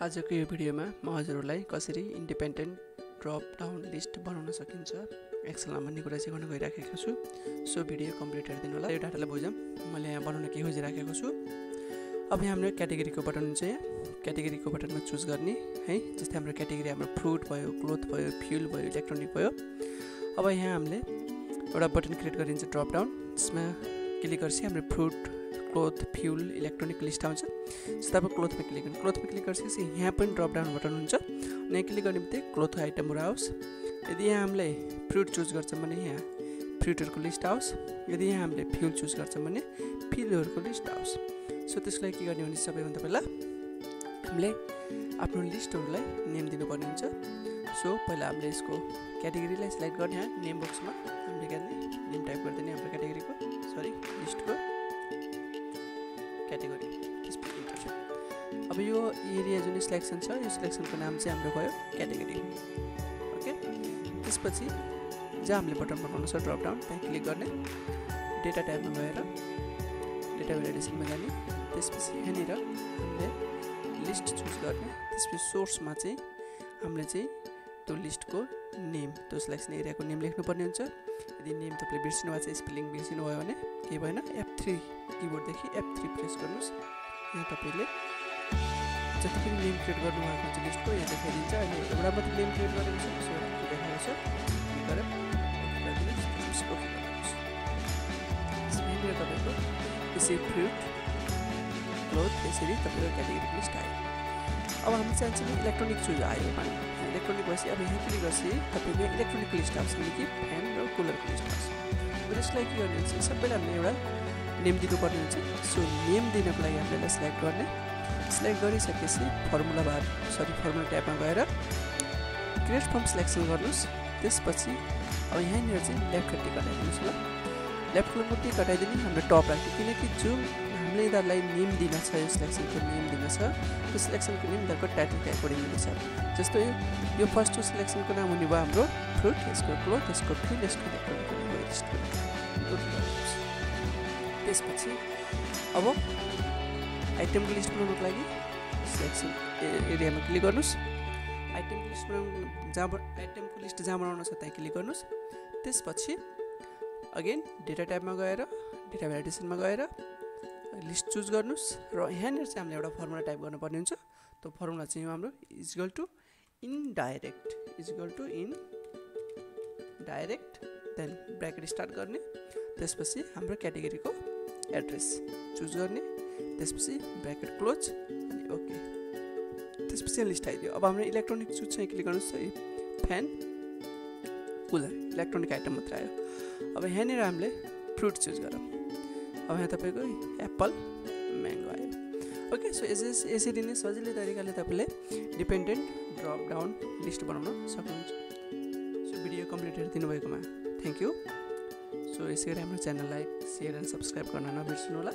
आजको यो भिडियोमा म हजुरहरूलाई कसरी इन्डिपेन्डेन्ट ड्रप डाउन लिस्ट बनाउन सकिन्छ एक्सेलमा भन्ने कुरा चाहिँ गर्न गइराखेको छु। सो भिडियो कम्प्लिट हेर्दिनु होला। यो डाटालाई बुझौँ। मैले यहाँ बनाउन के खोजिराखेको छु। अब यहाँ हाम्रो क्याटेगोरीको बटन हुन्छ। यहाँ क्याटेगोरीको बटनमा चुज गर्ने है। जस्तै हाम्रो क्याटेगोरी हाम्रो फ्रुट भयो, क्लोथ भयो, फ्युल भयो, इलेक्ट्रोनिक भयो। अब यहाँ हामीले एउटा बटन क्रिएट गरिन्छ ड्रप डाउन। त्यसमा क्लिक गरेपछि हाम्रो fruit, cloth, fuel, electronic list आउँछ। जस्तै अब क्लोथमा क्लिक गर्नु। क्लोथमा क्लिक गरेपछि यहाँ पनि ड्रप डाउन बटन हुन्छ। अनि यहाँ क्लिक गर्ने बित्तिकै क्लोथ आइटमहरू आओस्। यदि यहाँ हामीले फ्रुट चुज गर्छौँ भने यहाँ फ्रुटहरूको लिस्ट आओस्। यदि यहाँ हामीले फ्युल चुज गर्छौँ भने फ्युलहरूको लिस्ट आओस्। सो त्यसको लागि के गर्ने भने सबैभन्दा पहिला हामीले आफ्नो लिस्टहरूलाई नेम दिनुपर्ने हुन्छ। सो पहिला हामीले यसको क्याटेगोरीलाई सिलेक्ट गर्ने। यहाँ नेम बक्समा हामीले गर्ने नेम टाइप गरिदिने हाम्रो क्याटेगोरीको लिस्टको क्याटेगोरी। त्यसपछि इन्टर। अब यो एरिया जुन सिलेक्सन छ यो सिलेक्सनको नाम चाहिँ हाम्रो भयो क्याटेगोरी। ओके, त्यसपछि जहाँ हामीले बटन बनाउनु छ ड्रप डाउन त्यहाँ क्लिक गर्ने। डेटा ट्याबमा गएर डेटा भ्यालिडेसनमा जाने। त्यसपछि यहाँनिर हामीले लिस्ट चुज गर्ने। त्यसपछि सोर्समा चाहिँ हामीले चाहिँ त्यो लिस्टको नेम, त्यो सिलेक्सन एरियाको नेम लेख्नुपर्ने हुन्छ। यदि नेम तपाईँले बिर्सिनु भएको छ, स्पेलिङ बिर्सिनु भयो भने केही भएन, F3 किबोर्डदेखि F3 प्रेस गर्नुहोस्। यहाँ तपाईँले जति पनि नेम क्रिएट गर्नुभएको हुन्छ लिस्टको यहाँ देखाइदिन्छ। अहिले एउटा मात्रै नेम क्रिएट गरेको छ, सो देखाएको छ। क्लिक गरेर यहाँनिर तपाईँको यसरी फ्रुट, क्लोथ, यसरी तपाईँको क्याटेगोरी लिस्ट आयो। अब हामी चाहन्छौँ कि इलेक्ट्रोनिक चुज आयो। इलेक्ट्रोनिक भएपछि अब यहाँ क्लिक गरेपछि तपाईँको इलेक्ट्रोनिक लिस्ट आउँछ कि फ्यान र कुलरको लिस्ट आउँछ। यसलाई के गर्ने हुन्छ सबैलाई हामीले एउटा नेम दिनुपर्ने हुन्छ। सो नेम दिनको लागि हामीले सिलेक्ट गर्ने। सिलेक्ट गरिसकेपछि फर्मुला ट्याबमा गएर क्रिएट फ्रम सिलेक्सन गर्नुहोस्। त्यसपछि अब यहाँनिर चाहिँ लेफ्ट टिक हटाइदिनुहोस्। ल लेफ्ट टिक हटाइदिने हाम्रो टप राख्यो, किनकि जुन हामीले यिनीहरूलाई नेम दिन छ, यो सिलेक्सनको नेम दिन छ, त्यो सिलेक्सनको नेम यिनीहरूको टाइटलको एकोर्डिङ हुनेछ। जस्तो यो फर्स्ट सिलेक्सनको नाम हुने भयो हाम्रो फ्रुट, यसको क्लोथ, यसको फ्युल, यसको इलेक्ट्रोनिक लिस्ट। त्यसपछि अब आइटमको लिस्ट बनाउनुको लागि सिलेक्सन एरियामा क्लिक गर्नुहोस्। आइटमको लिस्ट बनाउनु छ त्यहाँ क्लिक गर्नुहोस्। त्यसपछि अगेन डेटा ट्याबमा गएर डेटा भ्यालिडेसनमा गएर लिस्ट चुज गर्नुहोस् र यहाँनिर चाहिँ हामीले एउटा फर्मुला टाइप गर्नुपर्ने हुन्छ। त्यो फर्मुला चाहिँ हाम्रो equal to indirect then bracket start गर्ने। त्यसपछि हाम्रो क्याटेगोरीको एड्रेस चुज गर्ने। त्यसपछि ब्र्याकेट क्लोज अनि ओके। त्यसपछि लिस्ट आइदियो। अब हाम्रो इलेक्ट्रोनिक चुज चाहिँ क्लिक गर्नुहोस्। फ्यान, कुलर, इलेक्ट्रोनिक आइटम मात्र आयो। अब यहाँनिर हामीले फ्रुट चुज गरौँ। अब यहाँ तपाईँको एप्पल, म्याङ्गो आयो। ओके, सो यसरी नै सजिलै तरिकाले तपाईँले डिपेन्डेन्ट ड्रप डाउन लिस्ट बनाउन सक्नुहुन्छ। सो भिडियो कम्प्लिट हेरिदिनु भएकोमा थ्याङ्क यू। सो यसै गरी हाम्रो च्यानललाई सेयर एन्ड सब्सक्राइब गर्न नबिर्सिनु होला।